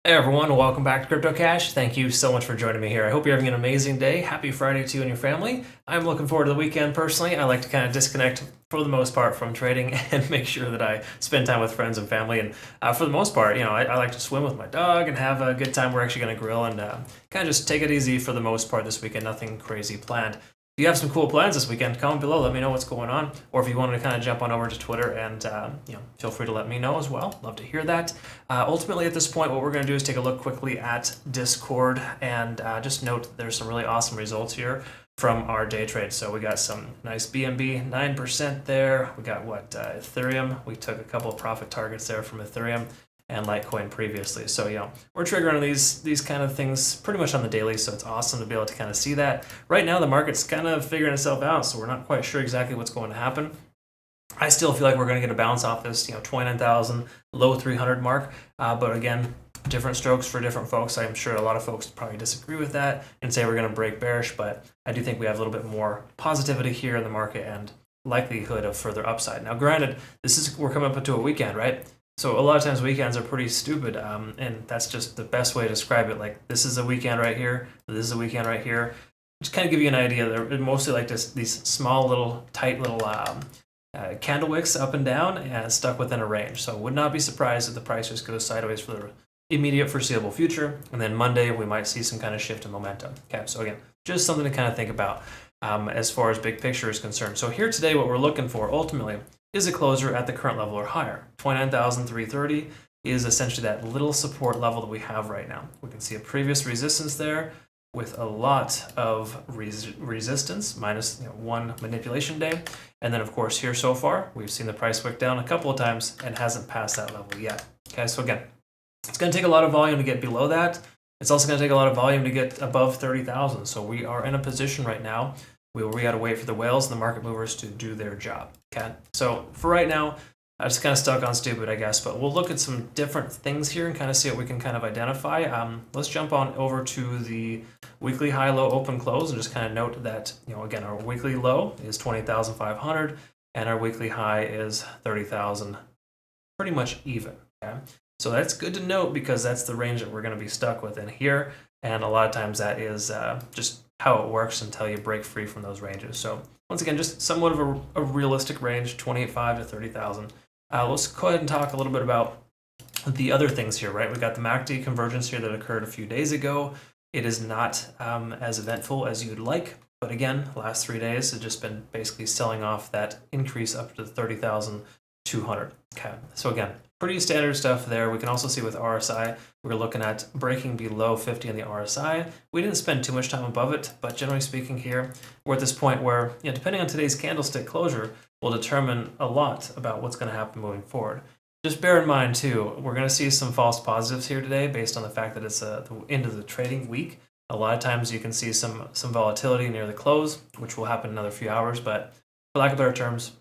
Hey everyone, welcome back to Crypto Cash. Thank you so much for joining me here. I hope you're having an amazing day. Happy Friday to you and your family. I'm looking forward to the weekend personally. I like to kind of disconnect for the most part from trading and make sure that I spend time with friends and family. And for the most part, I like to swim with my dog and have a good time. We're actually going to grill and kind of just take it easy for the most part this weekend. Nothing crazy planned. If you have some cool plans this weekend, comment below. Let me know what's going on. Or if you want to kind of jump on over to Twitter and feel free to let me know as well. Love to hear that. Ultimately, at this point, what we're going to do is take a look quickly at Discord and just note that there's some really awesome results here from our day trade. So we got some nice BNB, 9% there. We got Ethereum. We took a couple of profit targets there from Ethereum and Litecoin previously. So we're triggering these kind of things pretty much on the daily, so it's awesome to be able to kind of see that. Right now the market's kind of figuring itself out, so we're not quite sure exactly what's going to happen. I still feel like we're going to get a bounce off this 29,000 low 300 mark, but again, different strokes for different folks. I'm sure a lot of folks probably disagree with that and say we're going to break bearish, but I do think we have a little bit more positivity here in the market and likelihood of further upside. Now granted, we're coming up into a weekend, right? So a lot of times weekends are pretty stupid, and that's just the best way to describe it. Like, this is a weekend right here, this is a weekend right here. Just kind of give you an idea. They're mostly like these small little, tight little candle wicks up and down and stuck within a range. So would not be surprised if the price just goes sideways for the immediate foreseeable future. And then Monday, we might see some kind of shift in momentum. Okay, so again, just something to kind of think about as far as big picture is concerned. So here today, what we're looking for ultimately is a closer at the current level or higher. 29,330 is essentially that little support level that we have right now. We can see a previous resistance there with a lot of resistance, minus one manipulation day. And then of course here so far, we've seen the price wick down a couple of times and hasn't passed that level yet. Okay, so again, it's gonna take a lot of volume to get below that. It's also gonna take a lot of volume to get above 30,000. So we are in a position right now where we gotta wait for the whales and the market movers to do their job. Okay, so for right now, I just kind of stuck on stupid, I guess, but we'll look at some different things here and kind of see what we can kind of identify. Let's jump on over to the weekly high, low, open, close, and just kind of note that, again, our weekly low is 20,500 and our weekly high is 30,000, pretty much even. Okay, so that's good to note because that's the range that we're going to be stuck within here, and a lot of times that is just how it works until you break free from those ranges. So once again, just somewhat of a realistic range, 28,500 to 30,000. Let's go ahead and talk a little bit about the other things here, right? We got the MACD convergence here that occurred a few days ago. It is not as eventful as you'd like, but again, last 3 days have just been basically selling off that increase up to 30,200. Okay, so again, pretty standard stuff there. We can also see with RSI, we're looking at breaking below 50 on the RSI. We didn't spend too much time above it, but generally speaking here, we're at this point where, depending on today's candlestick closure, will determine a lot about what's going to happen moving forward. Just bear in mind too, we're going to see some false positives here today based on the fact that it's the end of the trading week. A lot of times you can see some volatility near the close, which will happen in another few hours, but for lack of better terms,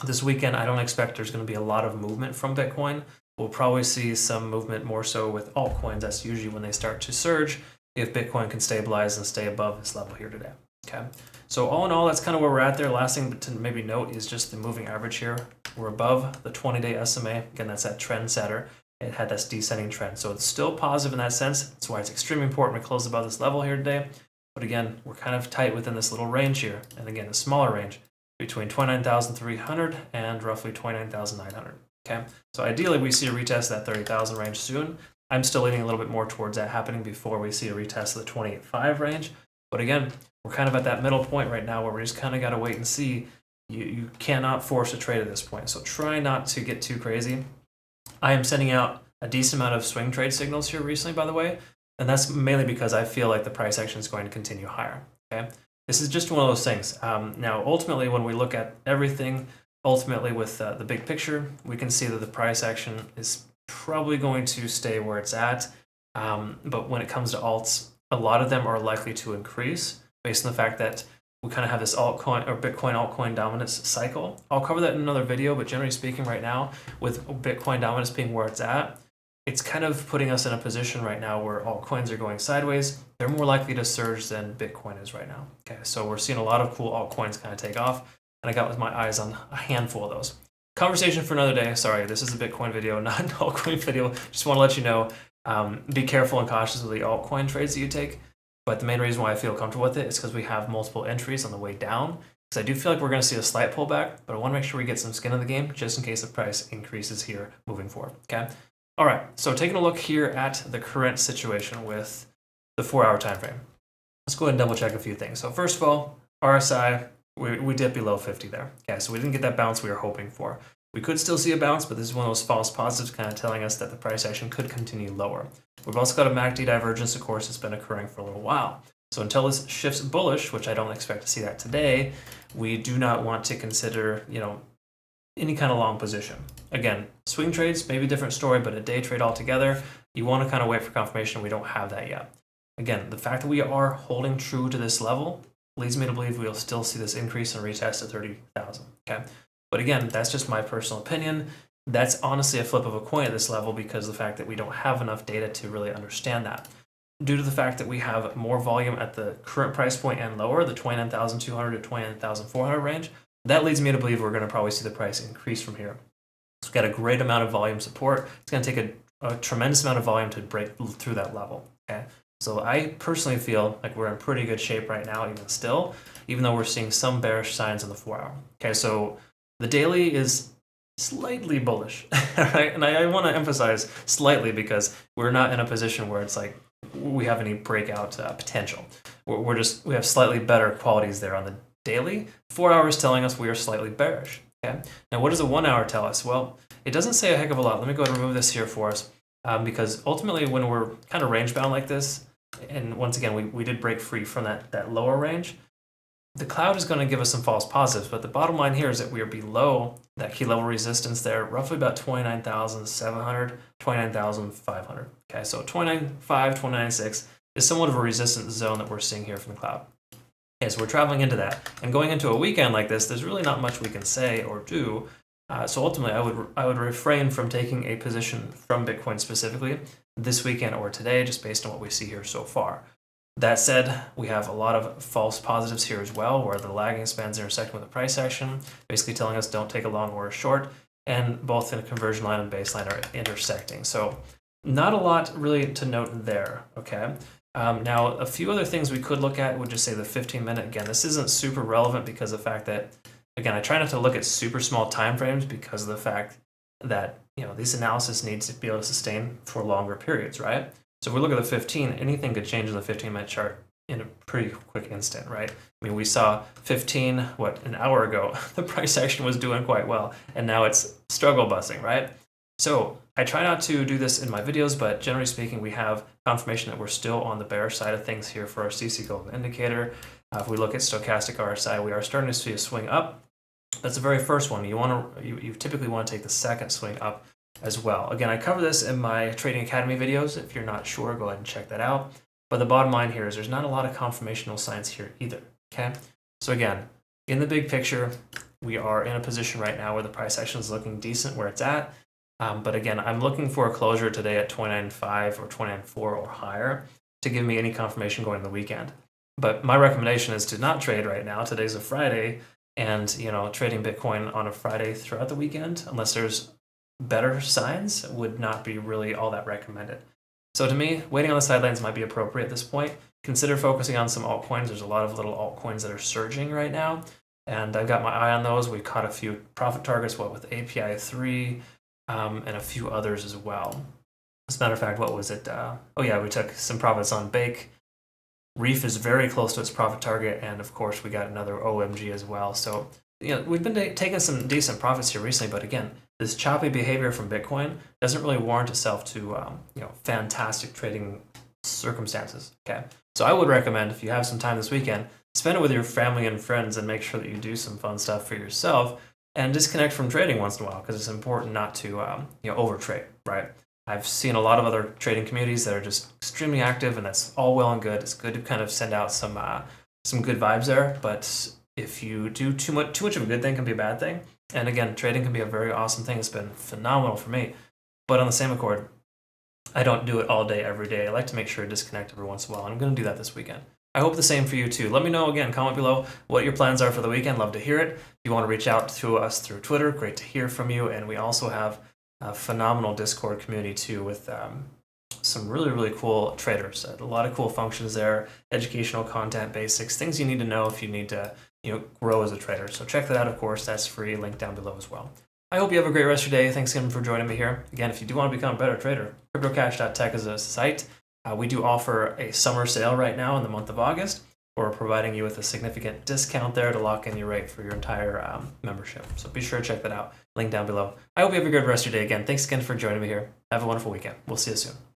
this weekend, I don't expect there's going to be a lot of movement from Bitcoin. We'll probably see some movement more so with altcoins. That's usually when they start to surge if Bitcoin can stabilize and stay above this level here today. Okay, so all in all, that's kind of where we're at there. Last thing to maybe note is just the moving average here. We're above the 20-day SMA. Again, that's that trend setter. It had this descending trend. So it's still positive in that sense. That's why it's extremely important to close above this level here today. But again, we're kind of tight within this little range here. And again, a smaller range between 29,300 and roughly 29,900. Okay, so ideally we see a retest of that 30,000 range soon. I'm still leaning a little bit more towards that happening before we see a retest of the 28.5 range. But again, we're kind of at that middle point right now where we just kind of got to wait and see. You cannot force a trade at this point, so try not to get too crazy. I am sending out a decent amount of swing trade signals here recently, by the way, and that's mainly because I feel like the price action is going to continue higher. Okay, this is just one of those things. Now, ultimately, when we look at everything, ultimately with the big picture, we can see that the price action is probably going to stay where it's at. But when it comes to alts, a lot of them are likely to increase based on the fact that we kind of have this altcoin or Bitcoin altcoin dominance cycle. I'll cover that in another video, but generally speaking right now, with Bitcoin dominance being where it's at, it's kind of putting us in a position right now where altcoins are going sideways. They're more likely to surge than Bitcoin is right now. Okay, so we're seeing a lot of cool altcoins kind of take off, and I got with my eyes on a handful of those. Conversation for another day. Sorry, this is a Bitcoin video, not an altcoin video. Just want to let you know Be careful and cautious with the altcoin trades that you take. But the main reason why I feel comfortable with it is because we have multiple entries on the way down. Because I do feel like we're going to see a slight pullback, but I want to make sure we get some skin in the game just in case the price increases here moving forward. Okay. All right. So taking a look here at the current situation with the 4-hour time frame. Let's go ahead and double check a few things. So first of all, RSI, we dipped below 50 there. Okay, so we didn't get that bounce we were hoping for. We could still see a bounce, but this is one of those false positives kind of telling us that the price action could continue lower. We've also got a MACD divergence, of course, that's been occurring for a little while. So until this shifts bullish, which I don't expect to see that today, we do not want to consider, any kind of long position. Again, swing trades, maybe a different story, but a day trade altogether, you want to kind of wait for confirmation. We don't have that yet. Again, the fact that we are holding true to this level leads me to believe we'll still see this increase and retest at 30,000. Okay, but again, that's just my personal opinion. That's honestly a flip of a coin at this level because of the fact that we don't have enough data to really understand that. Due to the fact that we have more volume at the current price point and lower, the 29,200 to 29,400 range, that leads me to believe we're going to probably see the price increase from here. So we've got a great amount of volume support. It's going to take a tremendous amount of volume to break through that level. Okay. So I personally feel like we're in pretty good shape right now, even though we're seeing some bearish signs on the 4-hour. Okay, so the daily is slightly bullish, right? And I want to emphasize slightly because we're not in a position where it's like we have any breakout potential. We have slightly better qualities there on the daily. 4 hours telling us we are slightly bearish. Okay. Now, what does a 1-hour tell us? Well, it doesn't say a heck of a lot. Let me go ahead and remove this here for us. Because ultimately when we're kind of range bound like this, and once again, we did break free from that lower range, the cloud is going to give us some false positives, but the bottom line here is that we are below that key level resistance there, roughly about 29,700, 29,500. Okay, so 29.5, 29.6 is somewhat of a resistance zone that we're seeing here from the cloud. Okay, so we're traveling into that. And going into a weekend like this, there's really not much we can say or do. So ultimately, I would refrain from taking a position from Bitcoin specifically this weekend or today, just based on what we see here so far. That said, we have a lot of false positives here as well, where the lagging spans intersecting with the price action, basically telling us don't take a long or a short, and both in a conversion line and baseline are intersecting. So not a lot really to note there, okay? Now, a few other things we could look at would just say the 15-minute. Again, this isn't super relevant because of the fact that, again, I try not to look at super small time frames because of the fact that, this analysis needs to be able to sustain for longer periods, right? So if we look at the 15, anything could change in the 15-minute chart in a pretty quick instant, right? I mean, we saw 15, an hour ago, the price action was doing quite well, and now it's struggle busting, right? So I try not to do this in my videos, but generally speaking, we have confirmation that we're still on the bearish side of things here for our CC Gold indicator. If we look at stochastic RSI, we are starting to see a swing up. That's the very first one. You typically want to take the second swing up as well. Again, I cover this in my Trading Academy videos. If you're not sure, go ahead and check that out. But the bottom line here is there's not a lot of confirmational signs here either. Okay. So again, in the big picture, we are in a position right now where the price action is looking decent where it's at. But again, I'm looking for a closure today at 29.5 or 29.4 or higher to give me any confirmation going into the weekend. But my recommendation is to not trade right now. Today's a Friday, and trading Bitcoin on a Friday throughout the weekend, unless there's better signs, would not be really all that recommended. So to me, waiting on the sidelines might be appropriate at this point. Consider focusing on some altcoins. There's a lot of little altcoins that are surging right now, and I've got my eye on those. We caught a few profit targets, with API 3, and a few others as well. As a matter of fact, what was it? We took some profits on Bake. Reef is very close to its profit target, and of course, we got another OMG as well. So, we've been taking some decent profits here recently, but again, this choppy behavior from Bitcoin doesn't really warrant itself to, fantastic trading circumstances. Okay, so I would recommend, if you have some time this weekend, spend it with your family and friends, and make sure that you do some fun stuff for yourself, and disconnect from trading once in a while, because it's important not to, overtrade, right? I've seen a lot of other trading communities that are just extremely active, and that's all well and good. It's good to kind of send out some good vibes there, but if you do too much of a good thing can be a bad thing. And again, trading can be a very awesome thing. It's been phenomenal for me. But on the same accord, I don't do it all day, every day. I like to make sure to disconnect every once in a while, and I'm going to do that this weekend. I hope the same for you too. Let me know, again, comment below what your plans are for the weekend. Love to hear it. If you want to reach out to us through Twitter, great to hear from you. And we also have a phenomenal Discord community too, with some some really, really cool traders. A lot of cool functions there, educational content, basics, things you need to know if you need to grow as a trader. So check that out, of course. That's free, link down below as well. I hope you have a great rest of your day. Thanks again for joining me here. Again, if you do want to become a better trader, cryptocash.tech is a site. We do offer a summer sale right now in the month of August. We're providing you with a significant discount there to lock in your rate for your entire membership. So be sure to check that out. Link down below. I hope you have a good rest of your day. Again, thanks again for joining me here. Have a wonderful weekend. We'll see you soon.